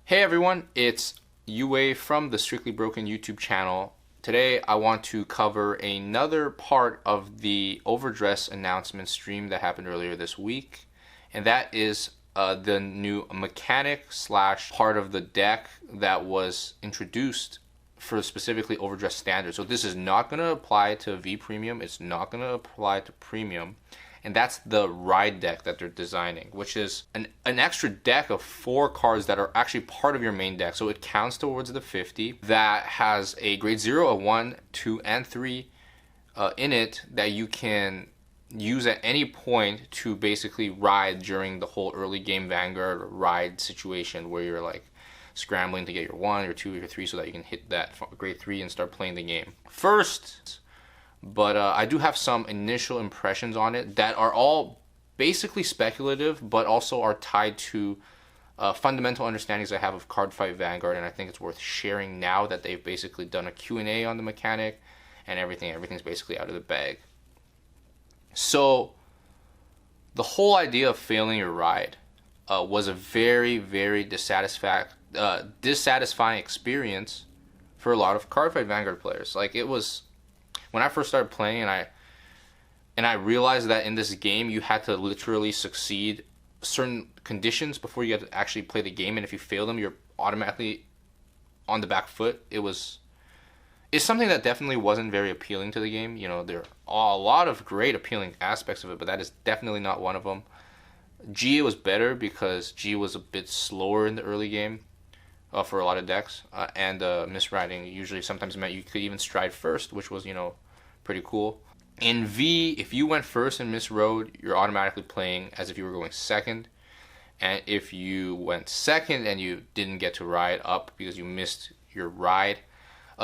Hey everyone, it's Yue from the Strictly Broken YouTube channel. Today I want to cover another part of the overdress announcement stream that happened earlier this week, and that is the new mechanic slash part of the deck that was introduced for specifically overdress standard. So this is not going to apply to V Premium, it's not going to apply to Premium. And that's the ride deck that they're designing, which is an extra deck of 4 cards that are actually part of your main deck. So it counts towards the 50 that has a grade 0, a 1, 2, and 3 in it that you can use at any point to basically ride during the whole early game Vanguard ride situation where you're like scrambling to get your 1, your 2, your 3 so that you can hit that grade 3 and start playing the game. First, but I do have some initial impressions on it that are all basically speculative, but also are tied to fundamental understandings I have of Cardfight Vanguard, and I think it's worth sharing now that they've basically done a Q&A on the mechanic and everything's basically out of the bag. So the whole idea of failing your ride was a very, very dissatisfying experience for a lot of Cardfight Vanguard players. Like, it was when I first started playing and I realized that in this game you had to literally succeed certain conditions before you had to actually play the game, and if you fail them you're automatically on the back foot. It's something that definitely wasn't very appealing to the game. You know, there are a lot of great appealing aspects of it, but that is definitely not one of them. G was better because G was a bit slower in the early game for a lot of decks, and misriding usually sometimes meant you could even stride first, which was, you know, pretty cool. In V, if you went first and misrode, you're automatically playing as if you were going second, and if you went second and you didn't get to ride up because you missed your ride,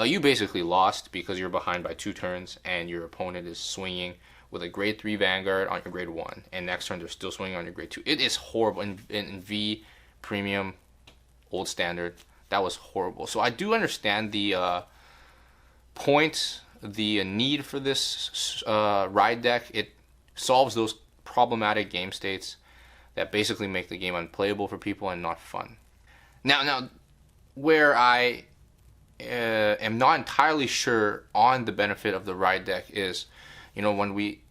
you basically lost because you're behind by 2 turns and your opponent is swinging with a grade 3 Vanguard on your grade 1, and next turn they're still swinging on your grade 2. It is horrible in V Premium, old standard. That was horrible. So I do understand the point, the need for this ride deck. It solves those problematic game states that basically make the game unplayable for people and not fun. Now where I am not entirely sure on the benefit of the ride deck is, you know, when we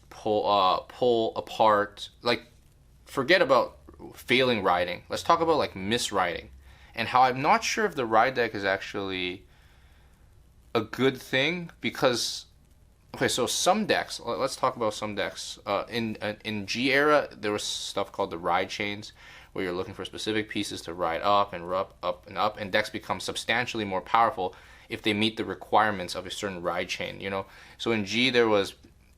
pull apart, like, forget about failing riding. Let's talk about like misriding and how I'm not sure if the ride deck is actually a good thing, because okay, so some decks, let's talk about some decks. In G era, there was stuff called the ride chains where you're looking for specific pieces to ride up and up and up, and decks become substantially more powerful if they meet the requirements of a certain ride chain, you know. So in G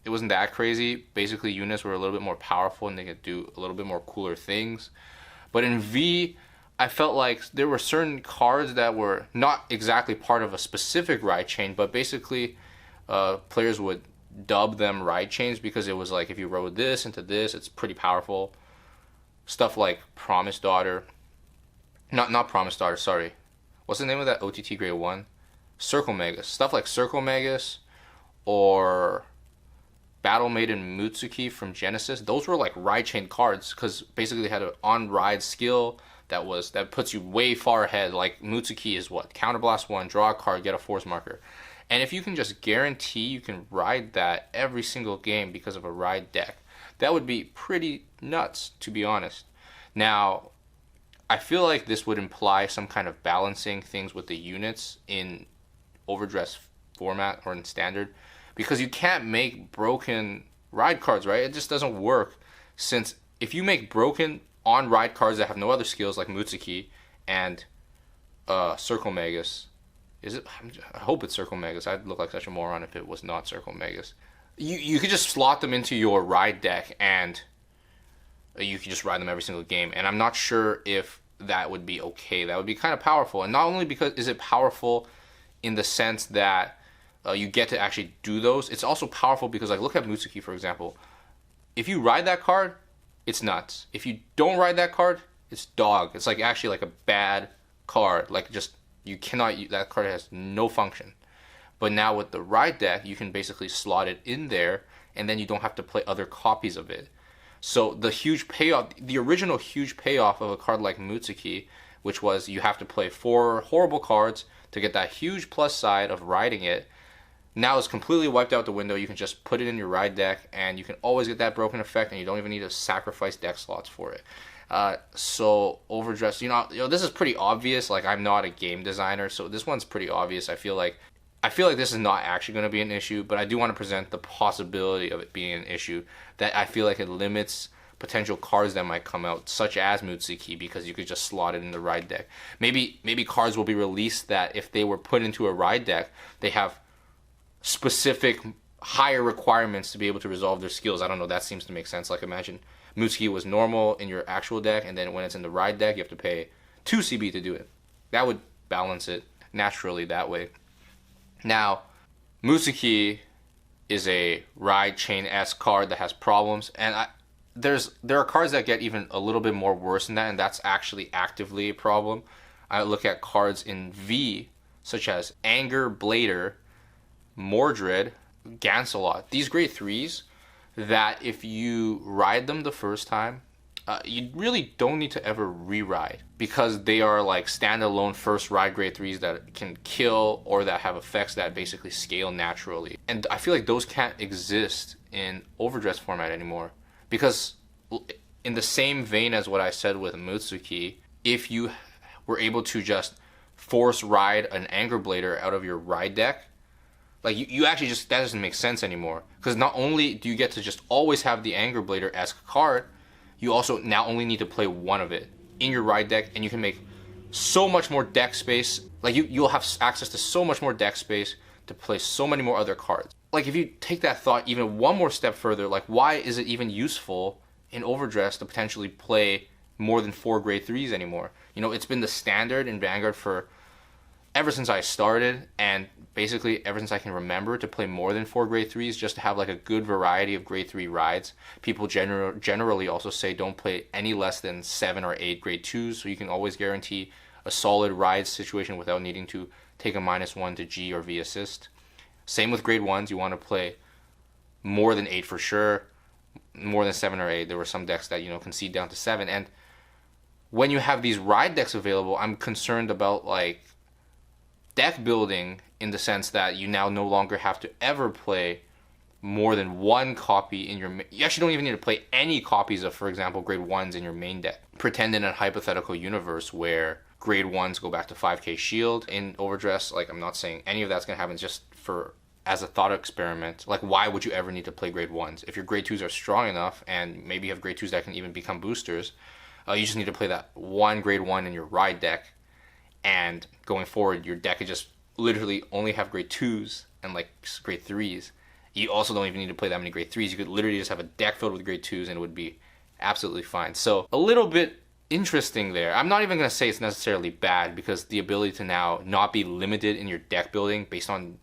it wasn't that crazy. Basically units were a little bit more powerful and they could do a little bit more cooler things. But in V, I felt like there were certain cards that were not exactly part of a specific ride chain, but basically players would dub them ride chains because it was like, if you rode this into this, it's pretty powerful. Stuff like Promise Daughter, not Promise Daughter, sorry. What's the name of that OTT grade 1? Circle Magus. Stuff like Circle Magus or Battle Maiden Mutsuki from Genesis. Those were like ride chain cards because basically they had an on-ride skill that puts you way far ahead. Like Mutsuki is what? Counterblast 1, draw a card, get a force marker. And if you can just guarantee you can ride that every single game because of a ride deck, that would be pretty nuts, to be honest. Now, I feel like this would imply some kind of balancing things with the units in overdress format or in standard, because you can't make broken ride cards, right? It just doesn't work, since if you make broken on ride cards that have no other skills like Mutsuki and Circle Magus, I hope it's Circle Magus. I'd look like such a moron if it was not Circle Magus. You could just slot them into your ride deck and you could just ride them every single game, and I'm not sure if that would be okay. That would be kind of powerful, and not only because is it powerful in the sense that you get to actually do those, it's also powerful because, like, look at Mutsuki, for example. If you ride that card, it's nuts. If you don't ride that card, it's dog. It's like actually like a bad card. Like, just, you cannot, that card has no function. But now with the ride deck, you can basically slot it in there, and then you don't have to play other copies of it. So the huge payoff, the original huge payoff of a card like Mutsuki which was you have to play 4 horrible cards to get that huge plus side of riding it. Now it's completely wiped out the window. You can just put it in your ride deck, and you can always get that broken effect, and you don't even need to sacrifice deck slots for it. So overdress, you know, this is pretty obvious. Like, I'm not a game designer, so this one's pretty obvious. I feel like this is not actually going to be an issue, but I do want to present the possibility of it being an issue, that I feel like it limits potential cards that might come out, such as Mutsuki, because you could just slot it in the ride deck. Maybe cards will be released that if they were put into a ride deck, they have specific higher requirements to be able to resolve their skills. I don't know, that seems to make sense. Like, imagine Mutsuki was normal in your actual deck, and then when it's in the ride deck, you have to pay 2 CB to do it. That would balance it naturally that way. Now, Mutsuki is a ride chain-esque card that has problems, and there are cards that get even a little bit more worse than that, and that's actually actively a problem. I look at cards in V, such as Anger Blader, Mordred, Gancelot. These grade 3s that if you ride them the first time, you really don't need to ever re-ride, because they are like standalone first ride grade 3s that can kill or that have effects that basically scale naturally. And I feel like those can't exist in overdress format anymore, because in the same vein as what I said with Mutsuki, if you were able to just force ride an Anger Blader out of your ride deck, like, you actually just, that doesn't make sense anymore. Because not only do you get to just always have the Anger Blader-esque card, you also now only need to play one of it in your ride deck, and you can make so much more deck space. Like, you'll have access to so much more deck space to play so many more other cards. Like, if you take that thought even one more step further, like, why is it even useful in overdress to potentially play more than 4 grade 3s anymore? You know, it's been the standard in Vanguard for ever since I started, and basically ever since I can remember, to play more than 4 grade 3s, just to have like a good variety of grade 3 rides. People generally also say don't play any less than 7 or 8 grade 2s, so you can always guarantee a solid ride situation without needing to take a -1 to G or V assist. Same with grade 1s, you want to play more than 8 for sure, more than 7 or 8. There were some decks that, you know, concede down to 7, and when you have these ride decks available, I'm concerned about like deck building, in the sense that you now no longer have to ever play more than 1 copy in your... You actually don't even need to play any copies of, for example, grade 1s in your main deck. Pretend in a hypothetical universe where grade 1s go back to 5k shield in overdress. Like, I'm not saying any of that's going to happen, just for as a thought experiment. Like, why would you ever need to play grade 1s? If your grade 2s are strong enough, and maybe you have grade 2s that can even become boosters, you just need to play that 1 grade 1 in your ride deck, and going forward, your deck could just literally only have grade 2s and like grade 3s. You also don't even need to play that many grade 3s. You could literally just have a deck filled with grade 2s and it would be absolutely fine. So a little bit interesting there. I'm not even going to say it's necessarily bad, because the ability to now not be limited in your deck building based on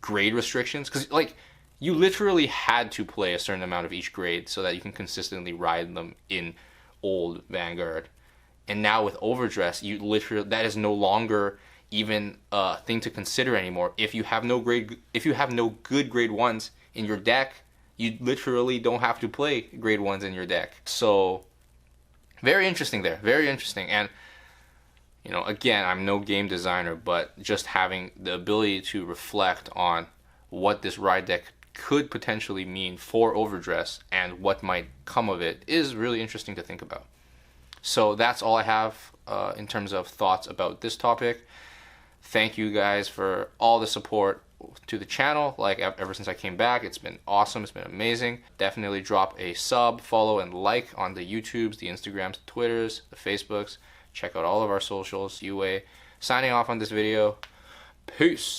grade restrictions, because like you literally had to play a certain amount of each grade so that you can consistently ride them in old Vanguard. And now with overdress, you literally, that is no longer even a thing to consider anymore. If you have no good grade 1s in your deck, you literally don't have to play grade 1s in your deck. So very interesting there, very interesting. And you know, again, I'm no game designer, but just having the ability to reflect on what this ride deck could potentially mean for overdress and what might come of it is really interesting to think about. So that's all I have in terms of thoughts about this topic. Thank you guys for all the support to the channel. Like, ever since I came back, it's been awesome. It's been amazing. Definitely drop a sub, follow, and like on the YouTubes, the Instagrams, the Twitters, the Facebooks. Check out all of our socials. UA signing off on this video. Peace.